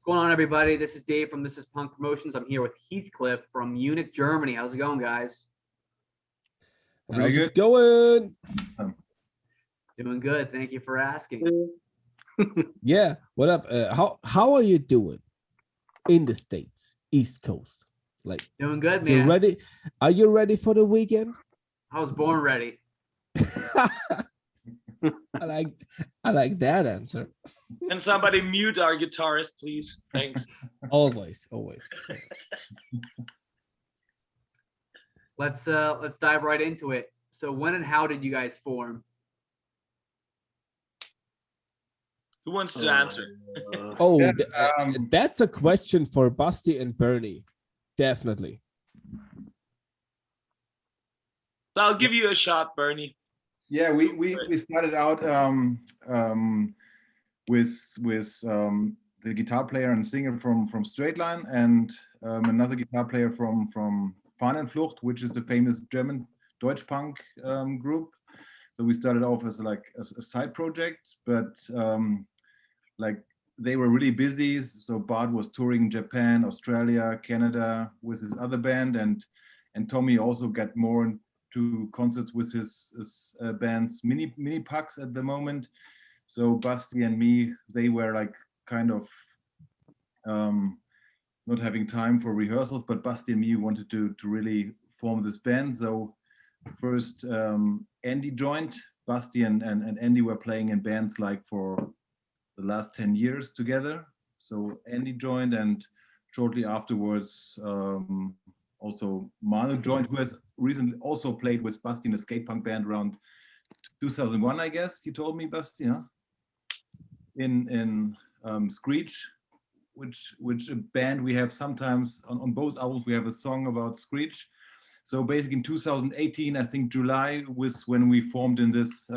going on, everybody? This is Dave from This Is Punk Promotions. I'm here with Heathcliff from Munich, Germany. How's it going, guys? How's it going? Doing good. Thank you for asking. Yeah. What up? How are you doing in the States, East Coast? Like Doing good, man. You ready? Are you ready for the weekend? I was born ready. I like that answer. Can somebody mute our guitarist, please? Thanks. Always. Let's dive right into it. So when and how did you guys form? Who wants to answer? That's a question for Basti and Bernie. Definitely. So I'll give you a shot, Bernie. Yeah, we started out with the guitar player and singer from Straight Line and another guitar player from Fahnenflucht, which is the famous German Deutsch punk group. So we started off as like a side project, but like they were really busy. So Bart was touring Japan, Australia, Canada with his other band, and Tommy also got more to concerts with his bands mini pucks at the moment. So Basti and me, they were like kind of not having time for rehearsals, but Basti and me wanted to really form this band. So first Andy joined. Basti and Andy were playing in bands like for the last 10 years together. So Andy joined, and shortly afterwards also Manu joined, who has recently also played with Basti in a skate punk band around 2001, I guess you told me, Basti, huh? In Screech, which a band we have sometimes on both albums. We have a song about Screech. So basically in 2018, I think July was when we formed in this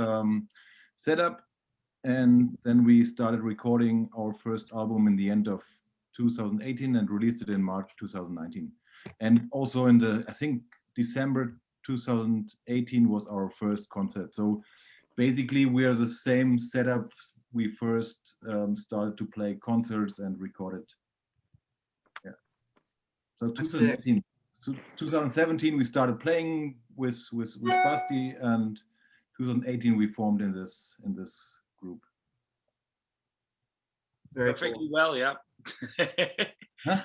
setup, and then we started recording our first album in the end of 2018 and released it in March 2019. And also in I think December 2018 was our first concert. So basically we are the same setup. We first started to play concerts and recorded. Yeah. So 2018, 2017 we started playing with Basti, and 2018 we formed in this group. Very Perfectly cool. well, yeah. Huh?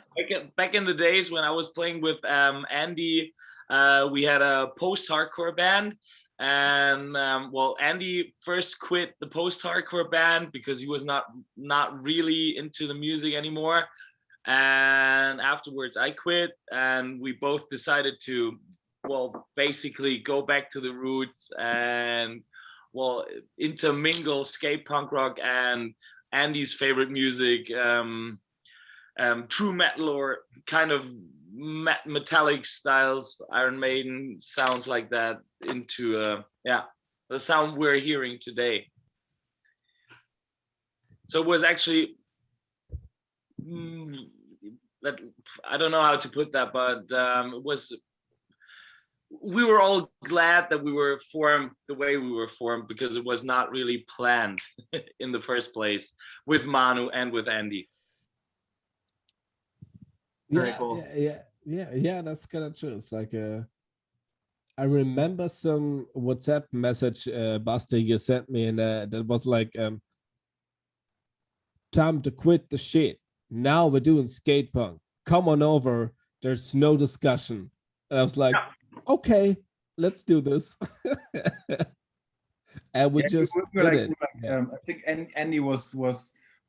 Back in the days when I was playing with Andy, we had a post-hardcore band, and Andy first quit the post-hardcore band because he was not really into the music anymore, and afterwards I quit, and we both decided to basically go back to the roots and intermingle skate punk rock and Andy's favorite music, true metal or kind of metallic styles, Iron Maiden sounds like that, into the sound we're hearing today. So it was actually that, I don't know how to put that, but we were all glad that we were formed the way we were formed, because it was not really planned in the first place with Manu and with Andy. Very cool. Yeah, that's kind of true. It's like I remember some WhatsApp message, Basti, you sent me, and that was like, time to quit the shit. Now we're doing skate punk. Come on over. There's no discussion. And I was like, okay, let's do this. And we just did it. I think Andy was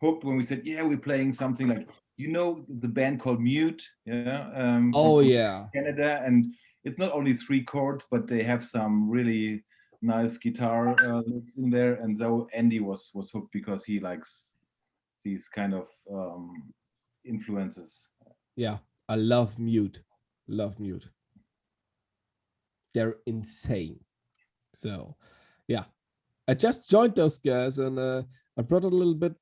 hooked when we said, yeah, we're playing something like, the band called Mute, Canada, and it's not only 3 chords, but they have some really nice guitar licks in there, and so Andy was hooked because he likes these kind of influences. Yeah, I love Mute. They're insane. So yeah, I just joined those guys, and I brought a little bit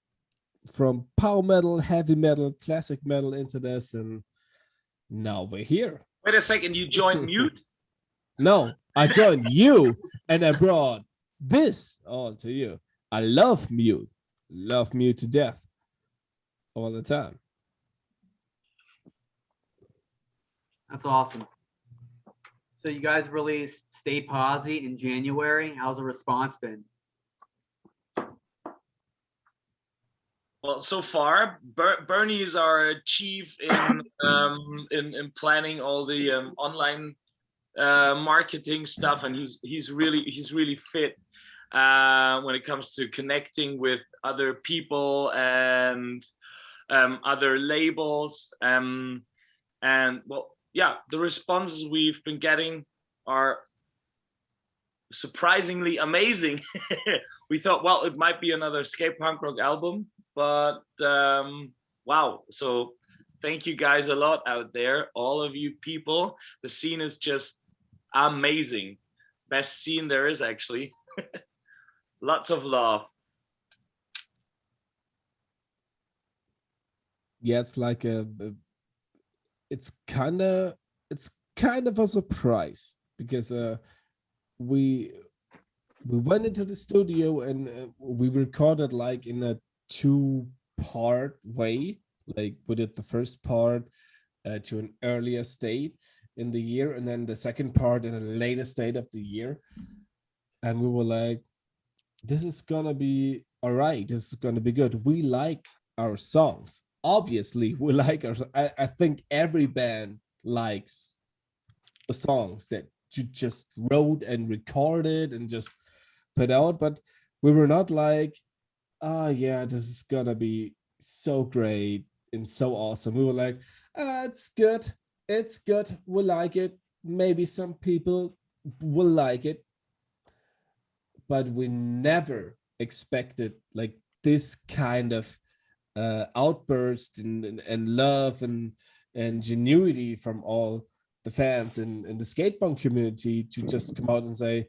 from power metal, heavy metal, classic metal into this, and now we're here. Wait a second, you joined Mute? No, I joined you, and I brought this all to you. I love Mute to death all the time. That's awesome. So you guys released Stay Posy in January. How's the response been? Well, so far, Bernie is our chief in planning all the online marketing stuff, and he's really fit when it comes to connecting with other people and other labels. And well, yeah, the responses we've been getting are surprisingly amazing. We thought, well, it might be another skate punk rock album, but wow. So thank you guys a lot out there, all of you people. The scene is just amazing. Best scene there is, actually. Lots of love. Yeah, it's like it's kind of a surprise because we went into the studio and we recorded like in a 2-part way. Like we did the first part to an earlier state in the year, and then the second part in a later state of the year. And we were like, this is gonna be all right. This is gonna be good. We like our songs. Obviously, we like our. I think every band likes the songs that you just wrote and recorded and just put out. But we were not like, oh yeah, this is gonna be so great and so awesome. We were like, it's good. It's good. We like it. Maybe some people will like it. But we never expected like this kind of outburst and love and genuity from all the fans in the skatepunk community to just come out and say,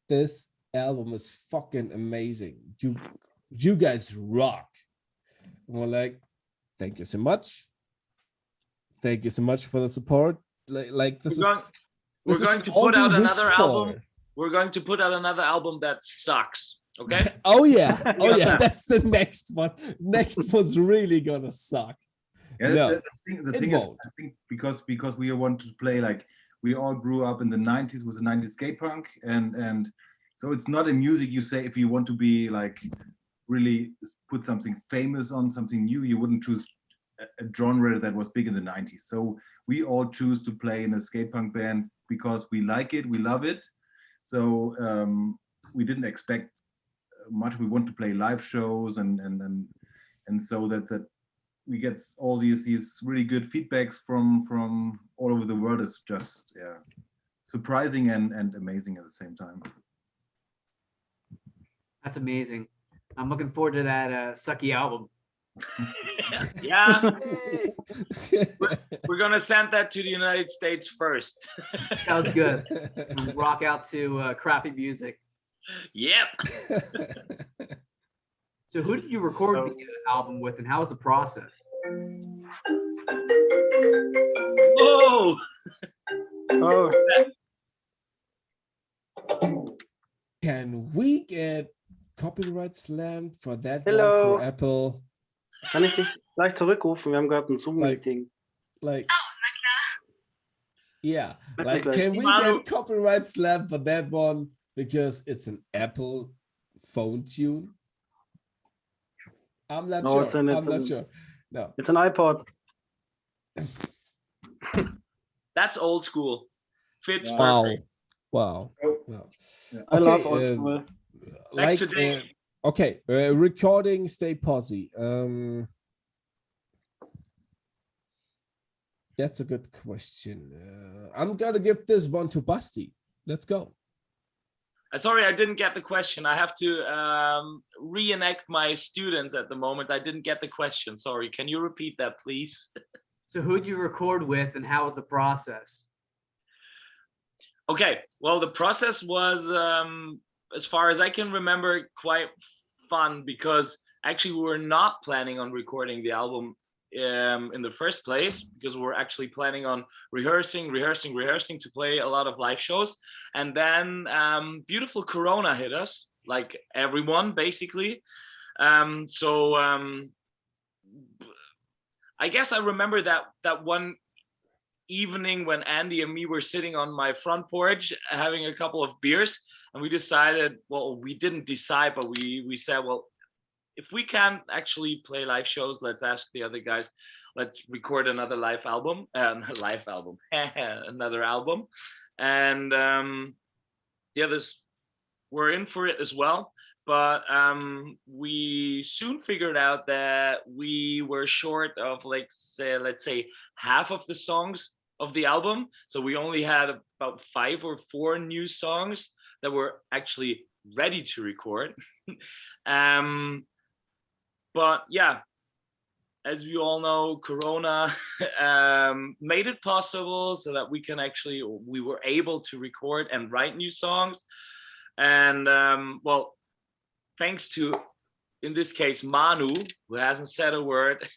this album is fucking amazing. You guys rock. And we're like, thank you so much. Thank you so much for the support. Like this is we're going to put out another album. We're going to put out another album that sucks. Okay. Oh yeah. Oh yeah. That's the next one. Next one's really gonna suck. Yeah, No, the thing is, I think because we want to play, like, we all grew up in the 90s with the 90s skate punk, and so it's not a music you say if you want to be like really put something famous on something new, you wouldn't choose a genre that was big in the 90s. So we all choose to play in a skate punk band because we like it, we love it. So we didn't expect much. We want to play live shows and so that we get all these really good feedbacks from all over the world is just, yeah, surprising and amazing at the same time. That's amazing. I'm looking forward to that sucky album. Yeah. We're gonna send that to the United States first. Sounds good. And rock out to crappy music. Yep. So who did you record the album with, and how was the process? Oh. Oh, Can we get copyright slammed for that Hello. one for Apple? kann ich dich gleich zurückrufen? Wir haben gerade ein Zoom-Meeting. Like, yeah, Wait, like, wait. can we Manu. get copyright slammed for that one because it's an Apple phone tune? I'm not No, sure. it's I'm not sure. No. It's an iPod. That's old school. Fits Wow. perfect. Wow. Oh. Wow. Yeah. I love Okay, old school. like today. okay, recording Stay Posy. That's a good question. I'm gonna give this one to Basti. Let's go. Sorry, I didn't get the question. I have to reenact my students at the moment. I didn't get the question. Sorry. Can you repeat that, please? So who'd you record with, and how was the process? Okay. Well, the process was, as far as I can remember, quite fun because actually we were not planning on recording the album in the first place, because we were actually planning on rehearsing to play a lot of live shows. And then beautiful Corona hit us, like everyone basically. So I guess I remember that one evening when Andy and me were sitting on my front porch having a couple of beers, and we decided, well, we didn't decide, but we said, well, if we can't actually play live shows, let's ask the other guys, let's record another live album, another album. And yeah, we're in for it as well. But we soon figured out that we were short of, let's say half of the songs of the album. So we only had about 5 or 4 new songs that were actually ready to record. But yeah, as we all know, Corona made it possible so that we were able to record and write new songs. And well, thanks to, in this case, Manu, who hasn't said a word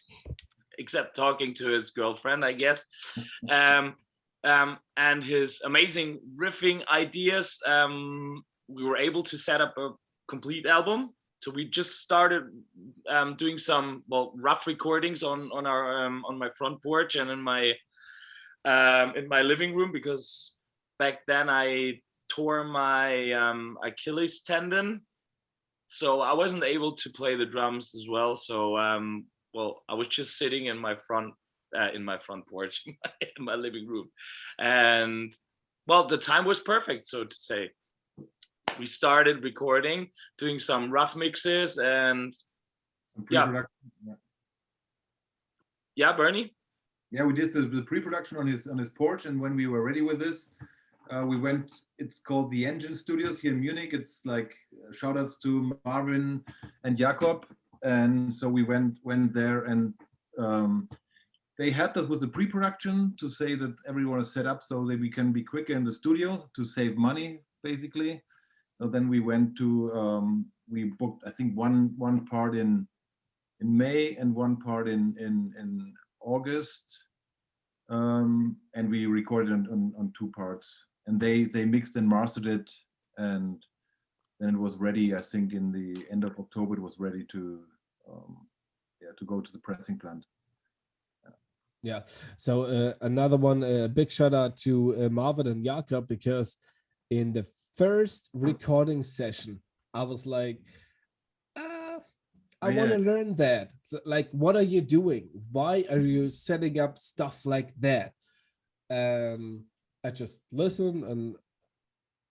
except talking to his girlfriend, I guess, and his amazing riffing ideas, we were able to set up a complete album. So we just started doing some rough recordings on my front porch and in my living room, because back then I tore my Achilles tendon, so I wasn't able to play the drums as well. So I was just sitting in my front porch in my living room, and well, the time was perfect, so to say. We started recording, doing some rough mixes, and Some yeah, Bernie. Yeah, we did the pre-production on his porch, and when we were ready with this, we went. It's called the Engine Studios here in Munich. It's like shout outs to Marvin and Jakob, and so we went there, and they helped us with the pre-production to say that everyone is set up so that we can be quicker in the studio to save money, basically. So then we went to we booked, I think, one part in May and one part in August, and we recorded on 2 parts, and they mixed and mastered it, and then it was ready. I think in the end of October it was ready to go to the pressing plant. Yeah. So another one, big shout out to Marvin and Jakob, because in the first recording session, I was like, I want to learn that. So, like, what are you doing? Why are you setting up stuff like that? I just listened and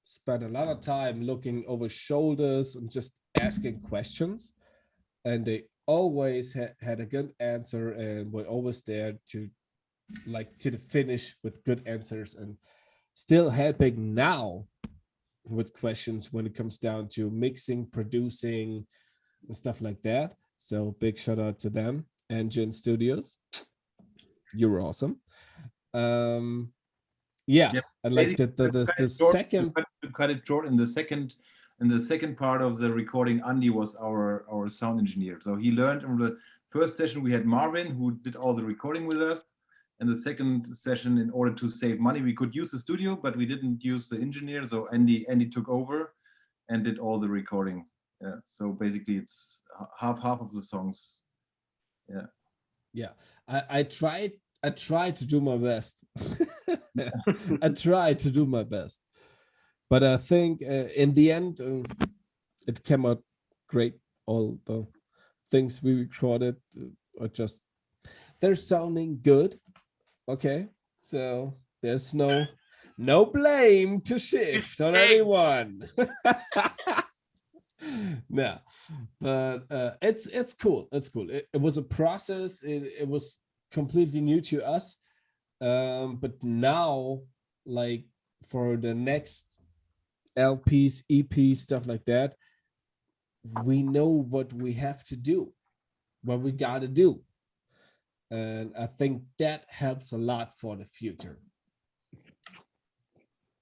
spent a lot of time looking over shoulders and just asking questions. And they always had a good answer, and were always there to the finish with good answers, and still helping now with questions when it comes down to mixing, producing, and stuff like that. So big shout out to them. Engine Studios, you're awesome. Yeah, and like the second, to cut it short, in the second part of the recording, Andy was our sound engineer. So he learned in the first session we had Marvin, who did all the recording with us. And the second session, in order to save money, we could use the studio, but we didn't use the engineer. So Andy took over and did all the recording. Yeah. So basically, it's half of the songs. Yeah. Yeah. I tried to do my best. I tried to do my best, but I think in the end it came out great. All the things we recorded are just, they're sounding good. Okay, so there's no blame to shift on anyone. No, but it's cool. It's cool. It was a process. It was completely new to us, but now, like, for the next LPs, EPs, stuff like that, we know what we have to do, what we gotta do. And I think that helps a lot for the future.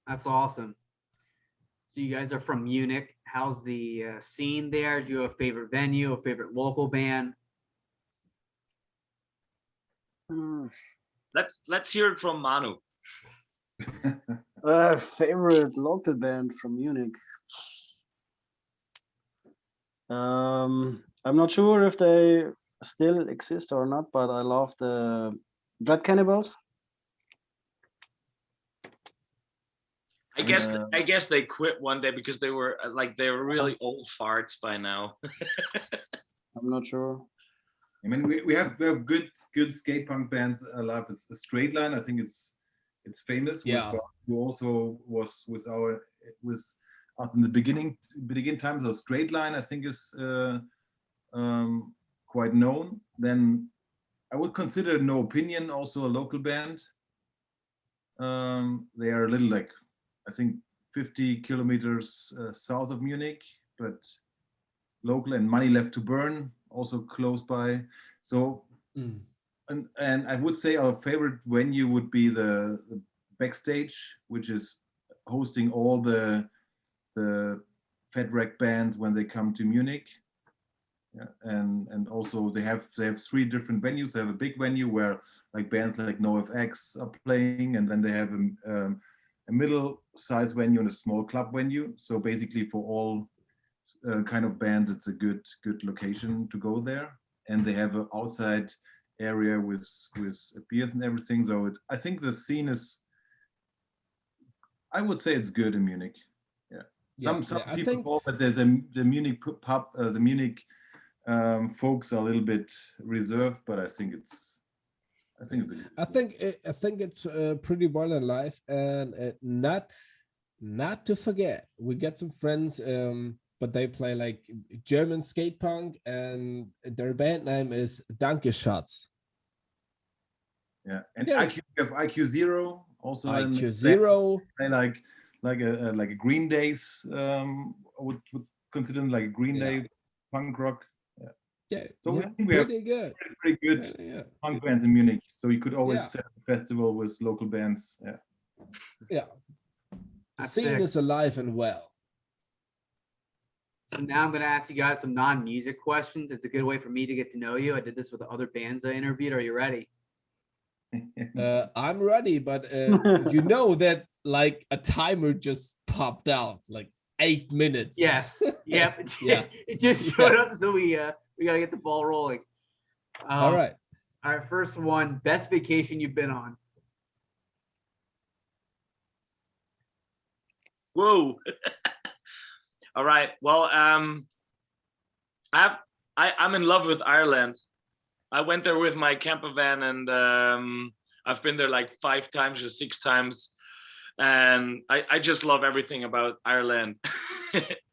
That's awesome. So you guys are from Munich. How's the scene there? Do you have a favorite venue, a favorite local band? Let's hear it from Manu. Favorite local band from Munich. I'm not sure if they still exist or not, but I love the Dread Cannibals. I guess they quit one day because they were really old farts by now. I'm not sure. I mean, we have good skate punk bands alive. It's a Straight Line. I think it's famous. Yeah. Who also was with in the beginning times of Straight Line. I think is quite known. Then I would consider No Opinion also a local band. They are a little like, I think 50 kilometers south of Munich, but local, and Money Left to Burn also close by. So, and I would say our favorite venue would be the Backstage, which is hosting all the Fat Wreck bands when they come to Munich. Yeah, and also they have 3 different venues. They have a big venue where like bands like NoFX are playing, and then they have a middle-sized venue and a small club venue. So basically, for all kind of bands, it's a good location to go there. And they have an outside area with beers and everything. So I think the scene is, I would say it's good in Munich. Yeah. Some people call that there's the Munich pub, the Munich folks are a little bit reserved, but I think it's a good I think it's pretty well alive, and not to forget, we get some friends, but they play like German skate punk, and their band name is Danke Schatz. Yeah, and IQ, you have IQ Zero also. IQ Zero. They like a Green Days. I would consider them like a Green Day punk rock. Yeah, so I think we have pretty good punk bands in Munich. So you could always set a festival with local bands. Yeah. The scene is alive and well. So now I'm going to ask you guys some non-music questions. It's a good way for me to get to know you. I did this with the other bands I interviewed. Are you ready? I'm ready, but you know that like a timer just popped out, like 8 minutes. Yes. Yep. It just showed up, so we gotta get the ball rolling. All right. All right. First one: best vacation you've been on. Whoa. All right. Well, I'm in love with Ireland. I went there with my camper van, and I've been there like 5 times or 6 times, and I just love everything about Ireland.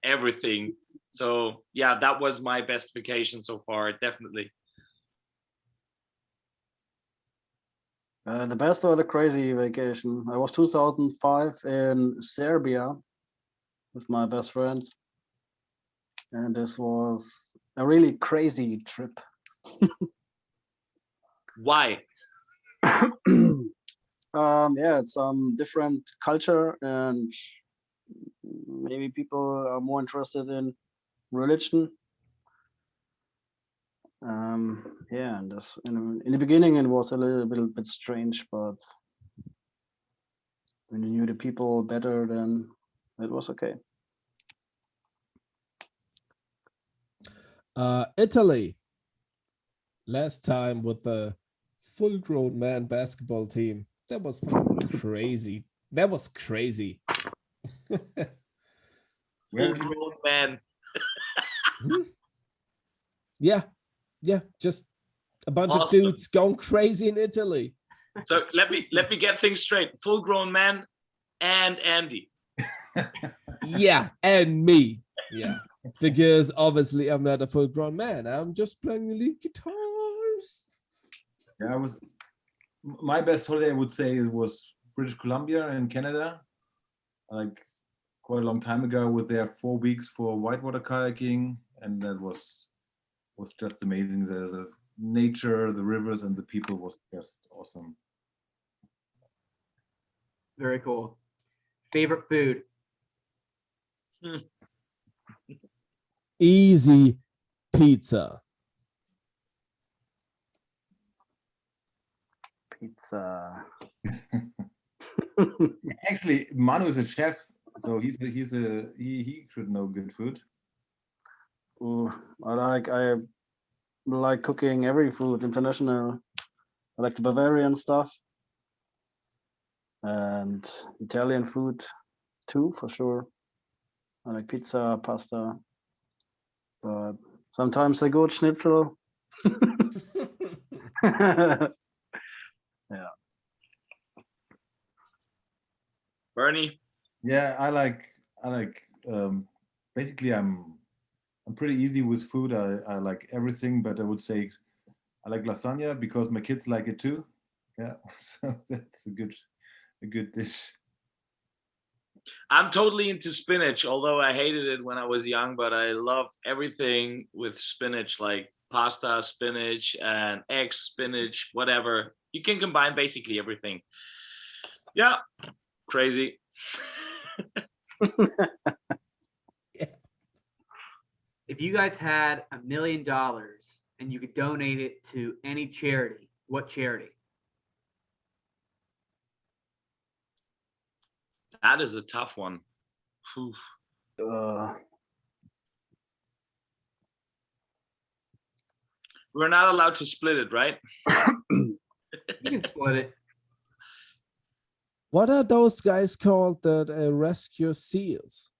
Everything. So yeah, that was my best vacation so far, definitely. The best or the crazy vacation? I was 2005 in Serbia with my best friend, and this was a really crazy trip. Why? Yeah, it's different culture, and maybe people are more interested in religion. Yeah, and this in the beginning it was a little bit strange, but when you knew the people better, then it was okay. Italy. Last time with the full-grown man basketball team. That was crazy. That was crazy. Full-grown man. Yeah, just a bunch of dudes going crazy in Italy. So let me get things straight. Full-grown man and Andy. Yeah, and me. Yeah, because obviously I'm not a full-grown man. I'm just playing lead guitars. Yeah, my best holiday, I would say, it was British Columbia in Canada. Like quite a long time ago, I was there 4 weeks for whitewater kayaking, and that was just amazing. The nature, the rivers, and the people was just awesome. Very cool. Favorite food? Easy pizza. Pizza. Actually, Manu is a chef, so he should know good food. Ooh, I like cooking every food, international. I like the Bavarian stuff and Italian food. two for sure. I like pizza, pasta, but sometimes a good schnitzel. Bernie, Yeah, I like basically I'm pretty easy with food. I like everything, but I would say I like lasagna because my kids like it too. Yeah, so that's a good dish. I'm totally into spinach, although I hated it when I was young, but I love everything with spinach, like pasta, spinach, and eggs, spinach, whatever. You can combine basically everything. Yeah, crazy. If you guys had $1 million and you could donate it to any charity, what charity? That is a tough one. Whew. We're not allowed to split it, right? You can split it. What are those guys called that rescue seals?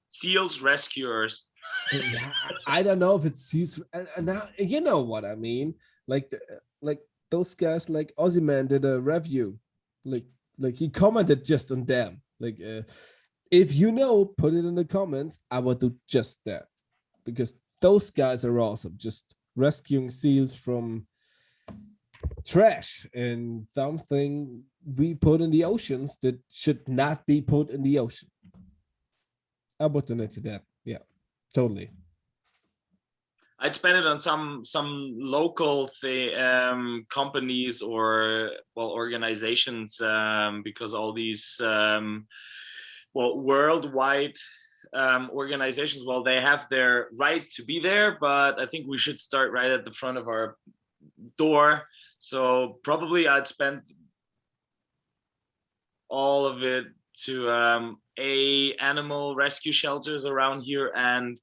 Seals rescuers. Yeah, I don't know if it's seals. And now you know what I mean. Like like those guys, like Ozzyman did a review, like he commented just on them. Like if you know, put it in the comments. I would do just that because those guys are awesome. Just rescuing seals from trash and something we put in the oceans that should not be put in the ocean. I would donate to that. Yeah, totally. I'd spend it on some local companies or organizations because all these worldwide organizations, they have their right to be there, but I think we should start right at the front of our door. So probably I'd spend all of it to animal rescue shelters around here, and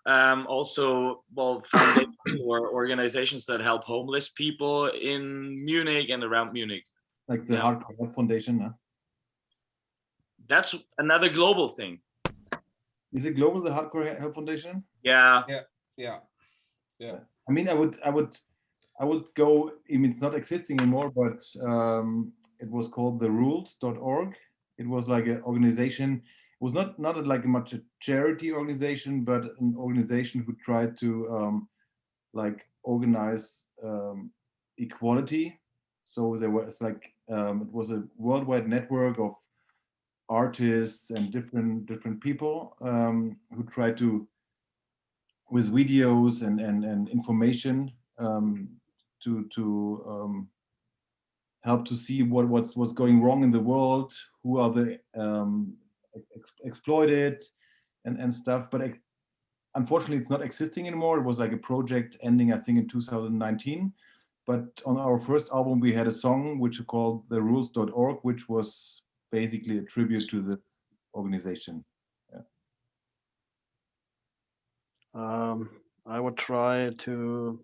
also foundations or organizations that help homeless people in Munich and around Munich. Like the Hardcore Help Foundation, huh? That's another global thing. Is it global, the Hardcore Help Foundation? Yeah. I mean, I would go. I mean, it's not existing anymore, but it was called therules.org. It was like an organization. It was not like much a charity organization, but an organization who tried to like organize equality. So there was like it was a worldwide network of artists and different people who tried to, with videos and information, to help to see what's going wrong in the world, who are the exploited and stuff. But unfortunately, it's not existing anymore. It was like a project ending, I think, in 2019. But on our first album, we had a song which is called therules.org, which was basically a tribute to this organization. I would try to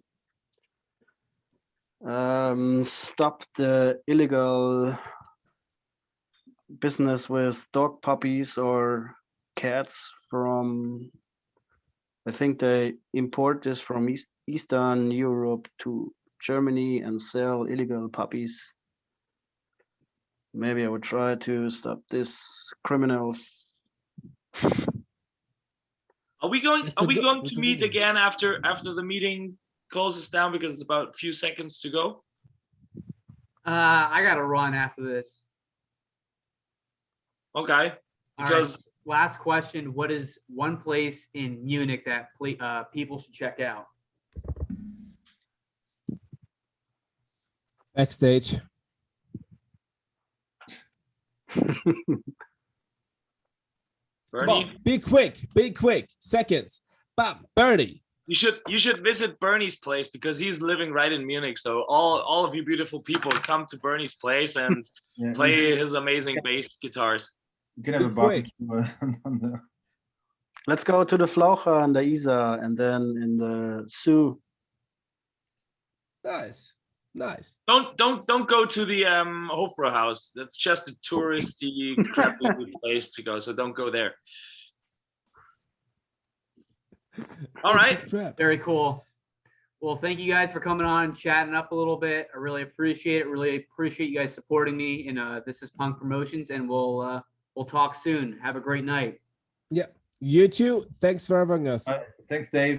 stop the illegal business with dog puppies or cats from, I think they import this from Eastern Europe to Germany and sell illegal puppies. Maybe I would try to stop these criminals. Are we going That's to a meet good one. again after the meeting closes down, because it's about a few seconds to go? I gotta run after this. Okay. All right, Because last question: what is one place in Munich that people should check out? Backstage. Come Bernie, on, be quick. Seconds. Bam, Bernie. you should visit Bernie's place, because he's living right in Munich. So all of you beautiful people, come to Bernie's place and Yeah, play his amazing bass guitars. you can have a Be quick. barbecue on the. Let's go to the Flaucher and the Isar and then in the Sioux. Nice. Nice. Don't go to the Hofbräu house. That's just a touristy crappy place to go. So don't go there. All It's a right. trap. Very cool. Well, thank you guys for coming on and chatting up a little bit. I really appreciate it. Really appreciate you guys supporting me. And this is Punk Promotions, and we'll talk soon. Have a great night. Yeah. You too. Thanks for having us. Thanks, Dave.